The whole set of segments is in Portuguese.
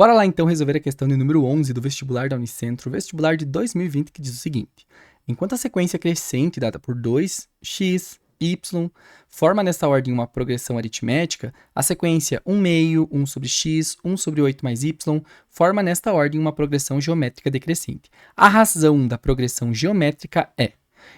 Bora lá então resolver a questão de número 11 do vestibular da Unicentro, vestibular de 2020, que diz o seguinte: enquanto a sequência crescente dada por 2, x, y, forma nesta ordem uma progressão aritmética, a sequência 1 meio, 1 sobre x, 1 sobre 8 mais y, forma nesta ordem uma progressão geométrica decrescente. A razão da progressão geométrica é...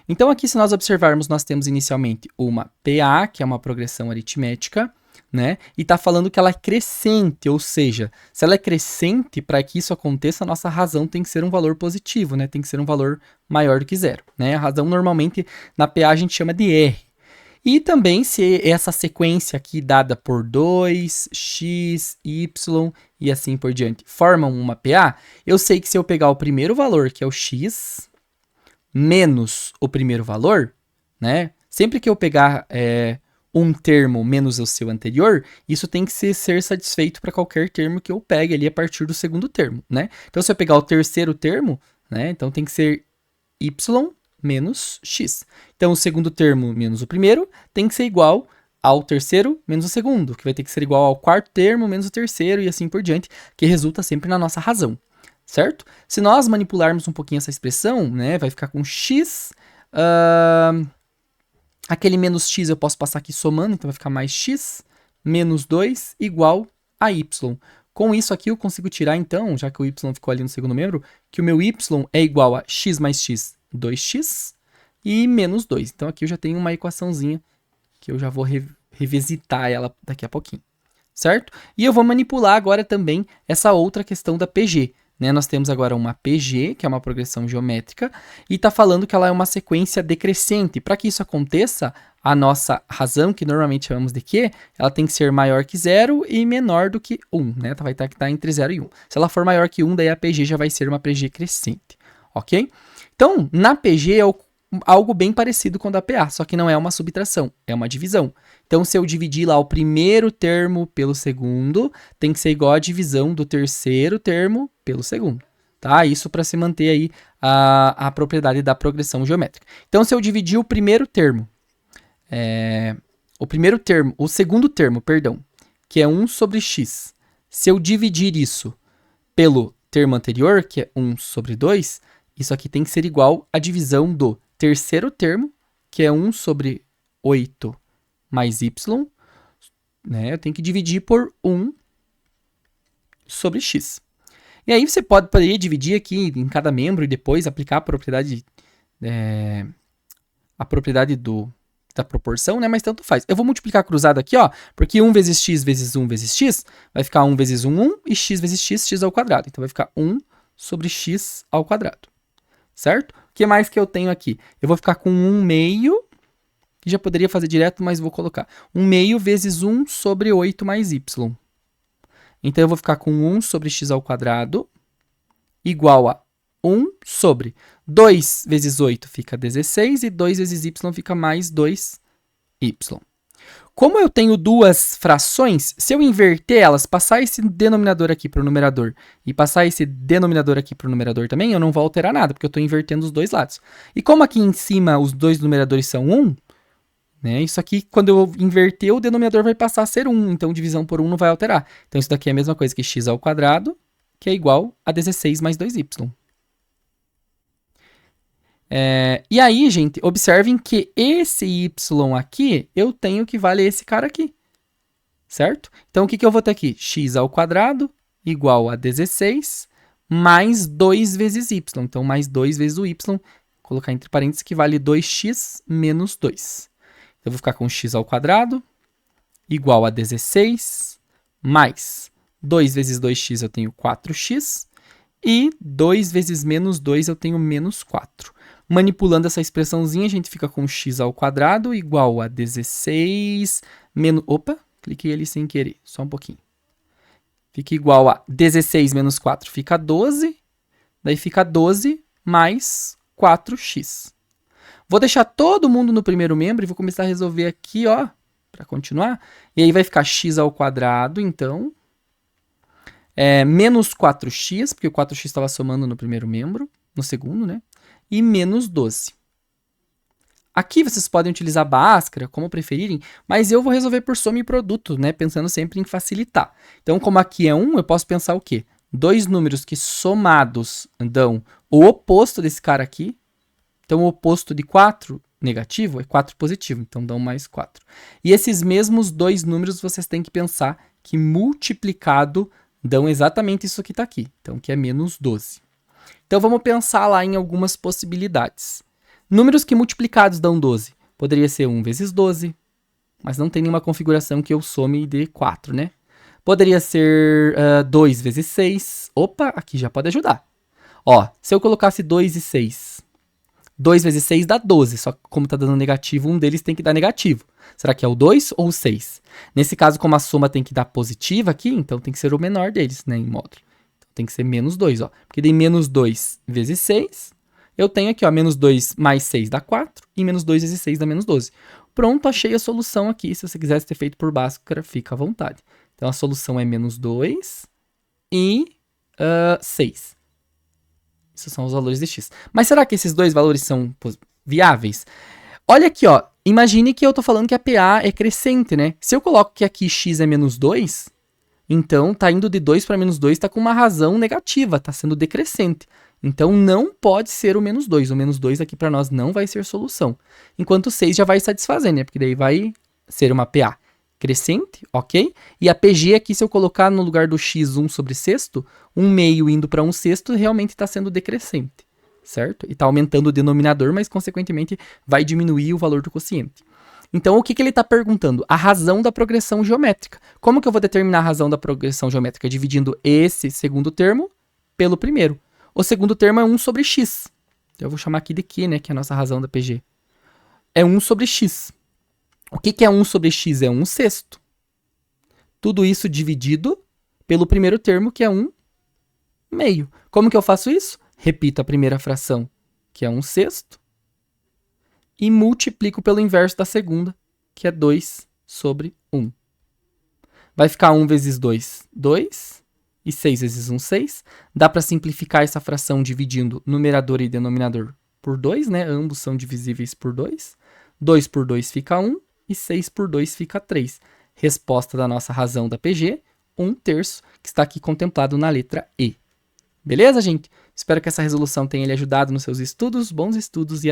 Então aqui, se nós observarmos, nós temos inicialmente uma PA, que é uma progressão aritmética, né? E está falando que ela é crescente, ou seja, se ela é crescente, para que isso aconteça, a nossa razão tem que ser um valor positivo, né? Tem que ser um valor maior do que zero, né? A razão normalmente na PA a gente chama de R. E também se essa sequência aqui dada por 2, x, y e assim por diante formam uma PA, eu sei que se eu pegar o primeiro valor, que é o x, menos o primeiro valor, né? Sempre que eu pegar um termo menos o seu anterior, isso tem que ser satisfeito para qualquer termo que eu pegue ali a partir do segundo termo, né? Então, se eu pegar o terceiro termo, né? Então, tem que ser y menos x. Então, o segundo termo menos o primeiro tem que ser igual ao terceiro menos o segundo, que vai ter que ser igual ao quarto termo menos o terceiro e assim por diante, que resulta sempre na nossa razão, certo? Se nós manipularmos um pouquinho essa expressão, né? Vai ficar com x... aquele menos x eu posso passar aqui somando, então vai ficar mais x menos 2 igual a y. Com isso aqui eu consigo tirar então, já que o y ficou ali no segundo membro, que o meu y é igual a x mais x, 2x, e menos 2. Então aqui eu já tenho uma equaçãozinha que eu já vou revisitar ela daqui a pouquinho, certo? E eu vou manipular agora também essa outra questão da PG. Né? Nós temos agora uma PG, que é uma progressão geométrica, e está falando que ela é uma sequência decrescente. Para que isso aconteça, a nossa razão, que normalmente chamamos de Q, ela tem que ser maior que 0 e menor do que 1. Né? Vai estar entre 0 e 1. Se ela for maior que 1, daí a PG já vai ser uma PG crescente. Ok? Então, na PG é algo bem parecido com a da PA, só que não é uma subtração, é uma divisão. Então, se eu dividir lá o primeiro termo pelo segundo, tem que ser igual a divisão do terceiro termo pelo segundo. Tá? Isso para se manter aí a propriedade da progressão geométrica. Então, se eu dividir o primeiro termo, o segundo termo, perdão, que é 1 sobre x, se eu dividir isso pelo termo anterior, que é 1 sobre 2, isso aqui tem que ser igual à divisão do terceiro termo, que é 1 sobre 8 mais y, né? Eu tenho que dividir por 1 sobre x. E aí você poderia dividir aqui em cada membro e depois aplicar a propriedade da proporção, né? Mas tanto faz. Eu vou multiplicar cruzado aqui, ó, porque 1 vezes x vezes 1 vezes x vai ficar 1 vezes 1, 1, e x vezes x, x ao quadrado. Então vai ficar 1 sobre x ao quadrado. Certo? O que mais que eu tenho aqui? Eu vou ficar com 1 meio, que já poderia fazer direto, mas vou colocar 1 meio vezes 1 sobre 8 mais y. Então, eu vou ficar com 1 sobre x ao quadrado igual a 1 sobre 2 vezes 8 fica 16 e 2 vezes y fica mais 2y. Como eu tenho duas frações, se eu inverter elas, passar esse denominador aqui para o numerador e passar esse denominador aqui para o numerador também, eu não vou alterar nada, porque eu estou invertendo os dois lados. E como aqui em cima os dois numeradores são 1, né, isso aqui, quando eu inverter, o denominador vai passar a ser 1, então divisão por 1 não vai alterar. Então isso daqui é a mesma coisa que x ao quadrado, que é igual a 16 mais 2y. E aí, gente, observem que esse y aqui, eu tenho que vale esse cara aqui, certo? Então, o que eu vou ter aqui? X ao quadrado igual a 16 mais 2 vezes y. Então, mais 2 vezes o y, vou colocar entre parênteses, que vale 2x menos 2. Então, eu vou ficar com x ao quadrado igual a 16 mais 2 vezes 2x eu tenho 4x e 2 vezes menos 2 eu tenho menos 4. Manipulando essa expressãozinha, a gente fica com x ao quadrado igual a 16 menos... Opa, cliquei ali sem querer, só um pouquinho. Fica igual a 16 menos 4, fica 12. Daí fica 12 mais 4x. Vou deixar todo mundo no primeiro membro e vou começar a resolver aqui, ó, para continuar. E aí vai ficar x ao quadrado, então... menos 4x, porque o 4x estava somando no primeiro membro, no segundo, né? E menos 12. Aqui vocês podem utilizar Bhaskara, como preferirem, mas eu vou resolver por soma e produto, né? Pensando sempre em facilitar. Então, como aqui é 1, eu posso pensar o quê? dois números que somados dão o oposto desse cara aqui. Então, o oposto de 4 negativo é 4 positivo, então dão mais 4. E esses mesmos dois números vocês têm que pensar que multiplicado dão exatamente isso que está aqui, então que é menos 12. Então, vamos pensar lá em algumas possibilidades. Números que multiplicados dão 12. Poderia ser 1 vezes 12, mas não tem nenhuma configuração que eu some de 4, né? Poderia ser 2 vezes 6. Opa, aqui já pode ajudar. Ó, se eu colocasse 2 e 6, 2 vezes 6 dá 12, só que como está dando negativo, um deles tem que dar negativo. Será que é o 2 ou o 6? Nesse caso, como a soma tem que dar positiva aqui, então tem que ser o menor deles, né, em módulo. Então tem que ser menos 2, ó. Porque daí menos 2 vezes 6, eu tenho aqui, ó, menos 2 mais 6 dá 4, e menos 2 vezes 6 dá menos 12. Pronto, achei a solução aqui. Se você quisesse ter feito por Bhaskara, fica à vontade. Então a solução é menos 2 e 6. Esses são os valores de x. Mas será que esses dois valores são viáveis? Olha aqui, ó. Imagine que eu estou falando que a PA é crescente, né? Se eu coloco que aqui x é menos 2, então tá indo de 2 para menos 2, tá com uma razão negativa, tá sendo decrescente. Então não pode ser o menos 2. O menos 2 aqui para nós não vai ser solução. Enquanto o 6 já vai satisfazer, né? Porque daí vai ser uma PA crescente, ok? E a PG aqui, se eu colocar no lugar do x 1 sobre sexto, 1 meio indo para 1 sexto, realmente está sendo decrescente, certo? E está aumentando o denominador, mas consequentemente vai diminuir o valor do quociente. Então, o que ele está perguntando? A razão da progressão geométrica. Como que eu vou determinar a razão da progressão geométrica? Dividindo esse segundo termo pelo primeiro. O segundo termo é 1 sobre x. Então, eu vou chamar aqui de Q, né, que é a nossa razão da PG. É 1 sobre x. O que é 1 sobre x? É 1 sexto. Tudo isso dividido pelo primeiro termo, que é 1 meio. Como que eu faço isso? Repito a primeira fração, que é 1 sexto, e multiplico pelo inverso da segunda, que é 2 sobre 1. Vai ficar 1 vezes 2, 2, e 6 vezes 1, 6. Dá para simplificar essa fração dividindo numerador e denominador por 2, né? Ambos são divisíveis por 2. 2 por 2 fica 1. E 6 por 2 fica 3. Resposta da nossa razão da PG, 1/3, que está aqui contemplado na letra E. Beleza, gente? Espero que essa resolução tenha lhe ajudado nos seus estudos. Bons estudos e até